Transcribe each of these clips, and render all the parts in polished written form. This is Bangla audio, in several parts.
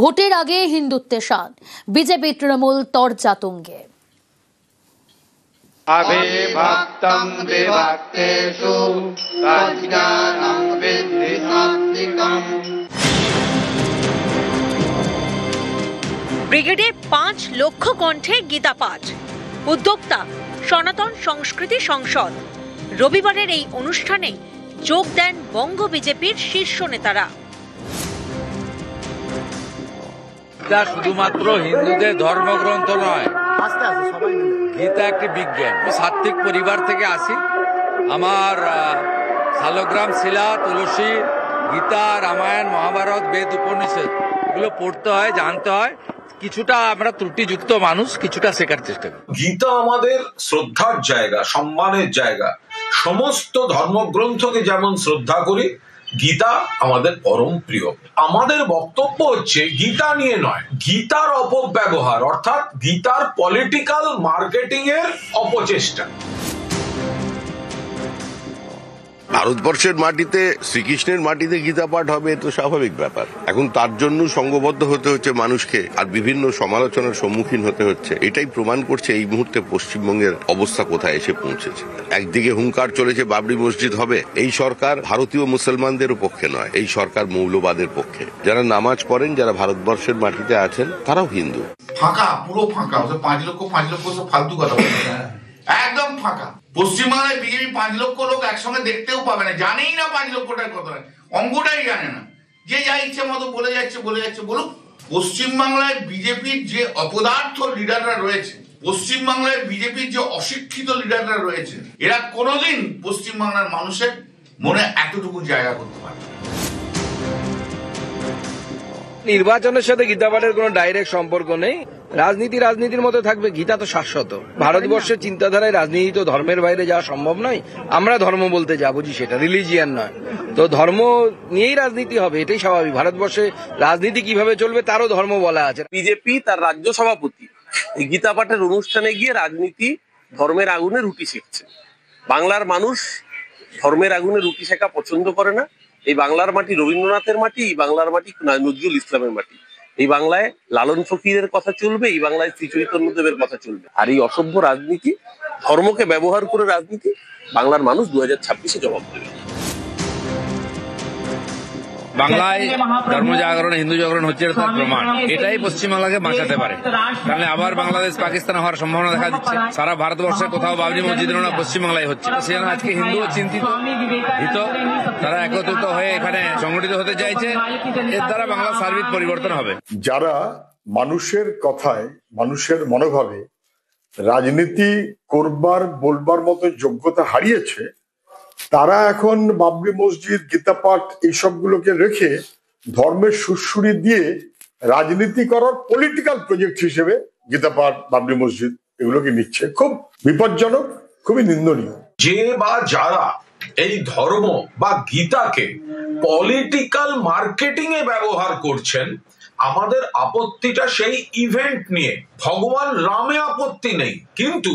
ভোটের আগে হিন্দুত্বের শান, বিজেপি তৃণমূল তরজাতুঙ্গে। अभिभक्तं विभक्तेषु तज्ज्ञानं विद्धि सात्विकम्। ব্রিগেডে 5 লক্ষ কণ্ঠে গীতা পাঠ, উদ্যোক্তা সনাতন সংস্কৃতি সংসদ। রবিবারের এই অনুষ্ঠানে যোগ দেন বঙ্গ বিজেপির শীর্ষ নেতারা। গীতা শুধুমাত্র হিন্দুদের ধর্মগ্রন্থ নয়, গীতা একটি বিজ্ঞান। সাত্বিক পরিবার থেকে আসি। আমার শালগ্রাম, শিলা, তুলসী, গীতা, রামায়ণ, মহাভারত, বেদ, উপনিষদ এগুলো পড়তে হয়, জানতে হয়। কিছুটা আমরা ত্রুটিযুক্ত মানুষ, কিছুটা শেখার চেষ্টা করি। গীতা আমাদের শ্রদ্ধার জায়গা, সম্মানের জায়গা। সমস্ত ধর্মগ্রন্থকে যেমন শ্রদ্ধা করি, গীতা আমাদের পরম প্রিয়। আমাদের বক্তব্য হচ্ছে গীতা নিয়ে নয়, গীতার অপব্যবহার, অর্থাৎ গীতার পলিটিক্যাল মার্কেটিং এর অপচেষ্টা। ভারতবর্ষের মাটিতে, শ্রীকৃষ্ণের মাটিতে গীতা পাঠ হবে, তো স্বাভাবিক ব্যাপার। এখন তার জন্য সংঘবদ্ধ হতে হচ্ছে মানুষকে, আর বিভিন্ন সমালোচনার সম্মুখীন হতে হচ্ছে। এটাই প্রমাণ করছে এই মুহূর্তে পশ্চিমবঙ্গের অবস্থা কোথায় এসে পৌঁছেছে। একদিকে হুঙ্কার চলেছে বাবরি মসজিদ হবে। এই সরকার ভারতীয় মুসলমানদের পক্ষে নয়, এই সরকার মৌলবাদের পক্ষে। যারা নামাজ পড়েন, যারা ভারতবর্ষের মাটিতে আছেন, তারাও হিন্দু। ফাঁকা, পুরো ফাঁকা। 5 লক্ষ সব ফালতু কথা বলছে, একদম ফাঁকা। পশ্চিমবাংলায় বিজেপি 5 লক্ষ লোক একসঙ্গে দেখতেও পাবে না, জানেই না 5 লক্ষটার কথা, অঙ্কটাই জানে না। যে যা ইচ্ছে মতো বলে যাচ্ছে বলুক। পশ্চিমবাংলায় বিজেপির যে অপদার্থ লিডাররা রয়েছে, পশ্চিমবাংলায় বিজেপির যে অশিক্ষিত লিডাররা রয়েছে, এরা কোনোদিন পশ্চিমবাংলার মানুষের মনে এতটুকু জায়গা করতে পারে। নির্বাচনের সাথে গীতা পাঠের কোনো ডাইরেক্ট সম্পর্ক নেই। রাজনীতির মতো থাকবে, গীতা তো শাশ্বত। ভারতবর্ষের চিন্তাধারায় রাজনীতি তো ধর্মের বাইরে যাওয়া সম্ভব নয়। আমরা ধর্ম বলতে যা বুঝি সেটা রিলিজিয়ান নয়, তো ধর্ম নিয়েই রাজনীতি হবে, এটাই স্বাভাবিক। ভারতবর্ষে রাজনীতি কিভাবে চলবে তারও ধর্ম বলা আছে। বিজেপি তার রাজ্য সভাপতি এই গীতা পাঠের অনুষ্ঠানে গিয়ে রাজনীতি ধর্মের আগুনে রুটি শেখছে। বাংলার মানুষ ধর্মের আগুনে রুটি শেখা পছন্দ করে না। এই বাংলার মাটি রবীন্দ্রনাথের মাটি, এই বাংলার মাটি নজরুল ইসলামের মাটি। এই বাংলায় লালন ফকিরের কথা চলবে, এই বাংলায় শ্রী চৈতন্যদেবের কথা চলবে। আর এই অসভ্য রাজনীতি, ধর্মকে ব্যবহার করে রাজনীতি, বাংলার মানুষ 2026-এ জবাব দেবে। বাংলায় ধর্ম জাগরণ, হিন্দু জাগরণ হচ্ছে তার প্রমাণ। এটাই পশ্চিমবাংলাকে বাঁচাতে পারে। তাহলে আবার বাংলাদেশ পাকিস্তান হওয়ার সম্ভাবনা দেখা দিচ্ছে। সারা ভারতবর্ষে কোথাও বাবরি মসজিদ না, পশ্চিমবাংলায় হচ্ছে। সেখানে আজকে হিন্দুও চিন্তিত, ভীত। তারা একত্রিত হয়ে এখানে সংগঠিত হতে চাইছে। এর দ্বারা বাংলার সার্বিক পরিবর্তন হবে। যারা মানুষের কথায়, মানুষের মনোভাবে রাজনীতি করবার বলবার মতো যোগ্যতা হারিয়েছে, তারা এখন বাবরি মসজিদ, গীতা পাঠ এইসবগুলোকে রেখে ধর্মের সুরসুরি দিয়ে রাজনীতি করার পলিটিক্যাল প্রজেক্ট হিসেবে গীতা পাঠ, বাবরি মসজিদ এগুলোকে নিচ্ছে। খুব বিপজ্জনক, খুবই নিন্দনীয়। যে বা যারা এই ধর্ম বা গীতাকে পলিটিক্যাল মার্কেটিং এ ব্যবহার করছেন, আমাদের আপত্তিটা সেই ইভেন্ট নিয়ে। ভগবান রামে আপত্তি নেই, কিন্তু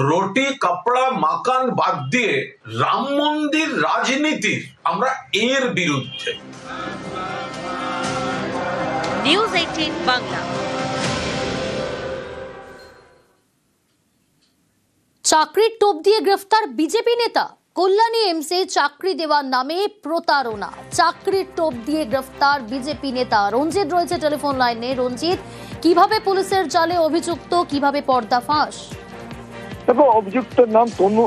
রুটি কাপড়া মাকান বাদ দিয়ে রাম মন্দির রাজনীতির আমরা এর বিরুদ্ধে। নিউজ 18 বাংলা। চাকরির টোপ দিয়ে গ্রেফতার বিজেপি নেতা। কল্যাণী এমসে চাকরি দেওয়ার নামে প্রতারণা, চাকরির টোপ দিয়ে গ্রেফতার বিজেপি নেতা। রঞ্জিত রয়েছে টেলিফোন লাইনে। রঞ্জিত, কিভাবে পুলিশের জালে অভিযুক্ত, কিভাবে পর্দাফাঁস? দেখো, অভিযুক্তের নাম তনু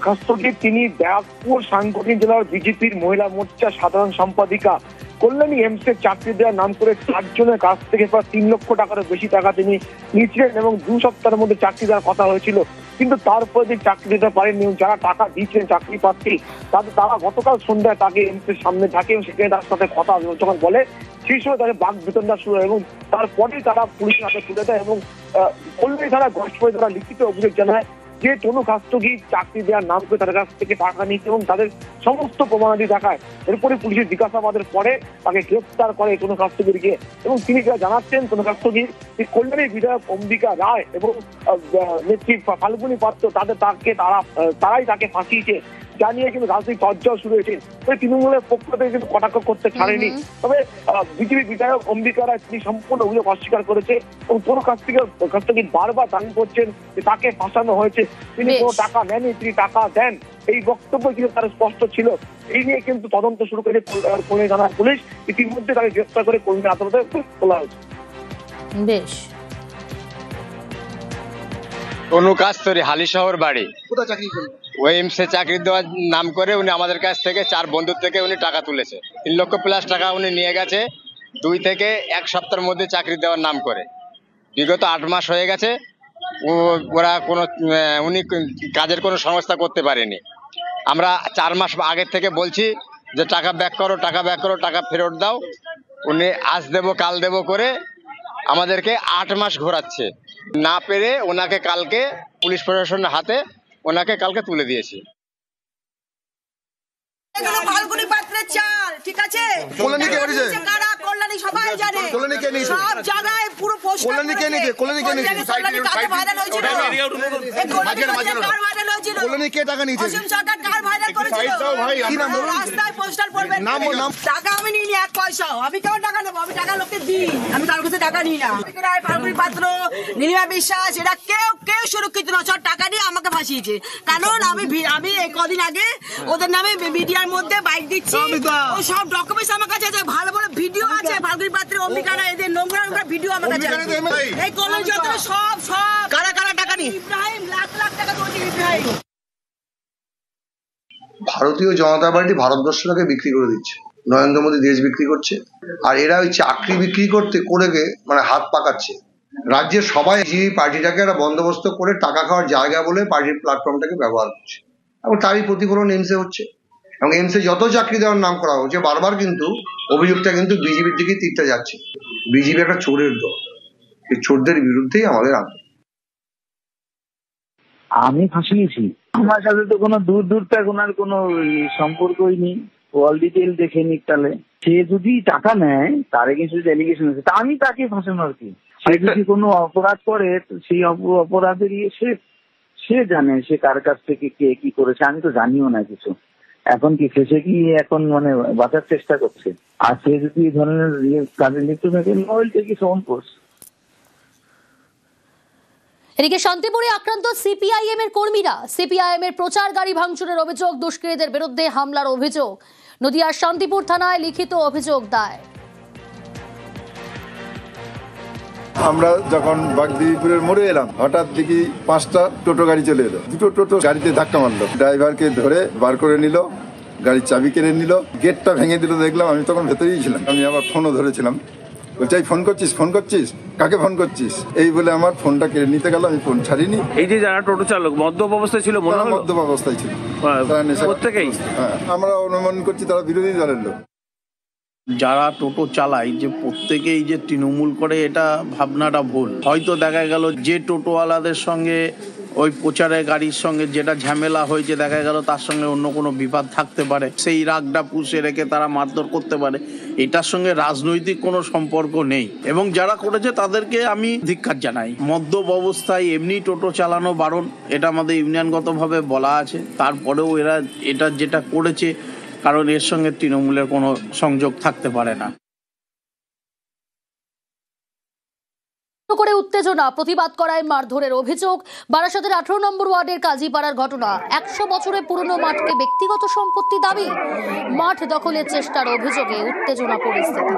খাস্তগি। তিনি ব্যারাকপুর সাংগঠনিক জেলার বিজেপির মহিলা মোর্চা সাধারণ সম্পাদিকা। কল্যাণী এমসে চাকরি দেওয়ার নাম করে 4 জনের কাছ থেকে প্রায় 3 লক্ষ টাকারও বেশি টাকা তিনি নিয়েছিলেন এবং 2 সপ্তাহের মধ্যে চাকরি দেওয়ার কথা হয়েছিল, কিন্তু তারপরে তিনি চাকরি দিতে পারেননি। যারা টাকা দিয়েছিলেন চাকরি প্রার্থী, তারা গতকাল সন্ধ্যায় তাকে এমসের সামনে থাকে এবং সেখানে তার সাথে কথা যখন বলে, সেই সময় তাদের বাক বিতণ্ডা শুরু হয় এবং তারপরেই তারা পুলিশের হাতে তুলে দেয় এবং কল্যাণী থানা গস্ত করে তারা লিখিত অভিযোগ জানায় যে তনু খাস্তগি চাকরি দেওয়ার নাম করে তাদের কাছ থেকে টাকা নিচ্ছে এবং তাদের সমস্ত প্রমাণাদি দেখায়। এরপরে পুলিশের জিজ্ঞাসাবাদের পরে তাকে গ্রেফতার করে তনু খাস্তগিকে এবং তিনি যা জানাচ্ছেন, তনু খাস্তগি কল্যাণীর বিধায়ক অম্বিকা রায় এবং নেত্রী ফাল্গুনী পাত্র তারাই তাকে ফাঁসিয়েছে। জানিয়ে কিন্তু রাজনৈতিক চর্চাও শুরু হয়েছে। তৃণমূলের পক্ষ থেকে কিন্তু কটাক্ষ করতে ছাড়েনি। তবে বিজেপি বিধায়ক অম্বিকা রায় তিনি সম্পূর্ণ অভিযোগ অস্বীকার করেছে এবং কোনো কাছ থেকে বারবার দাবি করছেন যে তাকে ফাঁসানো হয়েছে, তিনি কোনো টাকা নেননি, তিনি টাকা দেন, এই বক্তব্য কিন্তু তার স্পষ্ট ছিল। এই নিয়ে কিন্তু তদন্ত শুরু করেছে কল্যাণী থানার পুলিশ। ইতিমধ্যে তাকে গ্রেফতার করে কল্যাণী আদালতে তোলা হয়েছে। বেশ, অনু কাস্তরি হালিশহর বাড়ি। ওই এমসে চাকরি দেওয়ার নাম করে উনি আমাদের কাছ থেকে 4 বন্ধুর থেকে উনি টাকা তুলেছে। 3 লক্ষ প্লাস টাকা উনি নিয়ে গেছে 2 থেকে 1 সপ্তাহের মধ্যে চাকরি দেওয়ার নাম করে। বিগত 8 মাস হয়ে গেছে, ওরা কোনো উনি কাজের কোনো সংস্থা করতে পারেনি। আমরা 4 মাস আগের থেকে বলছি যে টাকা ব্যাক করো, টাকা ব্যাক করো, টাকা ফেরত দাও। উনি আজ দেবো কাল দেবো করে আমাদেরকে 8 মাস ঘোরাচ্ছে। না পেরে ওনাকে কালকে পুলিশ প্রশাসনের হাতে ওনাকে কালকে তুলে দিয়েছি। ফাল্গুনি পাত্রের চাল, ঠিক আছে? কল্যাণী সবাই জানে, সব জায়গায় পুরো পোস্টার রাস্তায় পোস্টার পড়বে। টাকা আমি নিইনি 1 পয়সাও। আমি কেমন টাকা নেবো? আমি টাকা লোককে দিই, আমি কারোর কাছে টাকা নিই না। ফাল্গুনি পাত্র, নীলিমা বিশ্বাস, এরা কেউ সুরক্ষিত নয়। সব টাকা দিয়ে আমাকে ভাসিয়েছে। কারণ আমি কদিন আগে ওদের নামে মিডিয়ার মধ্যে বাইক দিচ্ছি, ও সব ডকুমেন্টস আমার কাছে আছে, ভালো ভালো ভিডিও আছে। ফাল্গুনি পাত্র, অম্বিকা রায়, এদের নোংরা ভিডিও আমার কাছে আছে। এই কলেজ সব কারা টাকা নিয়ে ইব্রাহিম লাখ টাকা দিয়েছে। ইব্রাহিম ভারতীয় জনতা পার্টি ভারতবর্ষটাকে বিক্রি করে দিচ্ছে, নরেন্দ্র মোদী দেশ বিক্রি করছে, আর এরা ওই চাকরি বিক্রি করে মানে হাত পাকাচ্ছে। রাজ্যের সবাই এই পার্টিটাকে একটা বন্দোবস্ত করে টাকা খাওয়ার জায়গা বলে পার্টির প্ল্যাটফর্মটাকে ব্যবহার করছে, এবং তারই প্রতিফলন এমসে হচ্ছে। এবং এমসে যত চাকরি দেওয়ার নাম করা হচ্ছে, বারবার কিন্তু অভিযোগটা কিন্তু বিজেপির দিকে তীরটা যাচ্ছে। বিজেপি একটা চোরের দল, এই চোরদের বিরুদ্ধেই আমাদের আন্দোলন। আমি ফাঁসিয়েছি, আমার সাথে তো কোনো দূরটা কোনো সম্পর্কই নেই। অল ডিটেল দেখে নিক। তাহলে সে যদি টাকা নেয়, তার এগেইনস্টে যদি অ্যালিগেশন আছে, তা আমি তাকে ফাঁসানোর কি? সে যদি কোনো অপরাধ করে, সেই অপরাধের সে জানে সে কার কাছ থেকে কে কি করেছে। আমি তো জানিও না কিছু। এখন কি ফেসে কি এখন মানে বাঁচার চেষ্টা করছে? আর সে যদি এই ধরনের কাজে লিপ্ত থাকে, নইল থেকে ফোন করছে। এদিকে শান্তিপুরে আক্রান্ত সিপিআইএম এর কর্মীরা। সিপিআইএম এর প্রচার গাড়ি ভাঙচুরের অভিযোগ, দুষ্কৃতীদের বিরুদ্ধে হামলার অভিযোগ। নদিয়ার শান্তিপুর থানায় লিখিত অভিযোগ দায়। আমরা যখন বাগদিপুরের মোড়ে এলাম, হঠাৎ দেখি 5টা টোটো গাড়ি চলে এলো। 2টো টোটো গাড়িতে ধাক্কা মারলো, ড্রাইভারকে ধরে বার করে নিল, গাড়ির চাবি কেড়ে নিল, গেটটা ভেঙে দিল। দেখলাম, আমি তখন ভেতরেই ছিলাম। আমি আমার ফোনও ধরেছিলাম, বলছে ফোন করছিস, কাকে ফোন করছিস, এই বলে আমার ফোনটা কেড়ে নিতে গেল। আমি ফোন ছাড়িনি। এই যে যারা টোটো চালক মদ্যপ অবস্থায় ছিল, মদ্যপ অবস্থায় ছিল প্রত্যেকেই। আমরা অনুমান করছি তারা বিরোধী দলের লোক। যারা টোটো চালায় যে প্রত্যেকেই যে তৃণমূল করে, এটা ভাবনাটা ভুল। হয়তো দেখা গেল যে টোটোওয়ালাদের সঙ্গে ওই প্রচারের গাড়ির সঙ্গে যেটা ঝামেলা হয়েছে, দেখা গেল তার সঙ্গে অন্য কোনো বিবাদ থাকতে পারে, সেই রাগটা পুষে রেখে তারা মারধর করতে পারে। এটার সঙ্গে রাজনৈতিক কোনো সম্পর্ক নেই, এবং যারা করেছে তাদেরকে আমি ধিক্কার জানাই। মদ্যপ অবস্থায় এমনি টোটো চালানো বারণ, এটা আমাদের ইউনিয়নগতভাবে বলা আছে। তারপরেও এরা এটা যেটা করেছে, কারণ এর সঙ্গে তৃণমূলের কোনো সংযোগ থাকতে পারে না। করে উত্তেজনা, প্রতিবাদ করায় মারধরের অভিযোগ। বারাসাতের 18 নম্বর ওয়ার্ডের কাজীপাড়ার ঘটনা। 100 বছরের পুরনো মাঠকে ব্যক্তিগত সম্পত্তি দাবি, মাঠ দখলের চেষ্টার অভিযোগে উত্তেজনা পরিস্থিতি।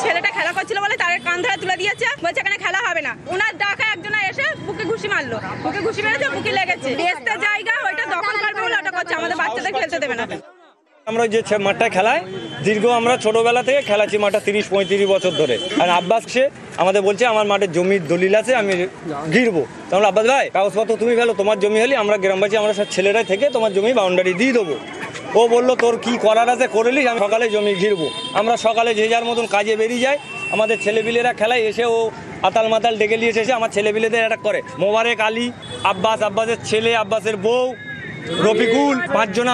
ছেলেটা খেলা করছিল বলে তার কান ধরে তুলে দিয়েছে, বলছে এখানে খেলা হবে না। ওনার ডাকা একজনা এসে বুকে ঘুষি মারলো, বুকে ঘুষি মেরেছে, বুকে লেগেছে। রেস্তে জায়গা ওইটা দখল করবে বলে ওটা করছে, আমাদের বাচ্চাদের খেলতে দেবে না। আমরা যে মাঠটা খেলায় দীর্ঘ আমরা ছোটবেলা থেকে খেলাচ্ছি মাঠটা 30-35 বছর ধরে। আর আব্বাস সে আমাদের বলছে আমার মাঠের জমির দলিল আছে, আমি ঘিরবো। তাহলে আব্বাস ভাই কাগজপত্র তুমি ফেলো, তোমার জমি হলে আমরা গ্রামবাসী আমরা সব ছেলেরাই থেকে তোমার জমি বাউন্ডারি দিয়ে দেবো। ও বললো তোর কি করার আছে করে নিস, আমি সকালে জমি ঘিরবো। আমরা সকালে যে যার মতন কাজে বেরিয়ে যাই, আমাদের ছেলেপিলেরা খেলায় এসে ও আতাল মাতাল ডেকে নিয়ে এসে আমার ছেলেপিলেদের অ্যাটাক করে। মোবারক আলী, আব্বাসের ছেলে, আব্বাসের বউ, রফিকুল, 5 জন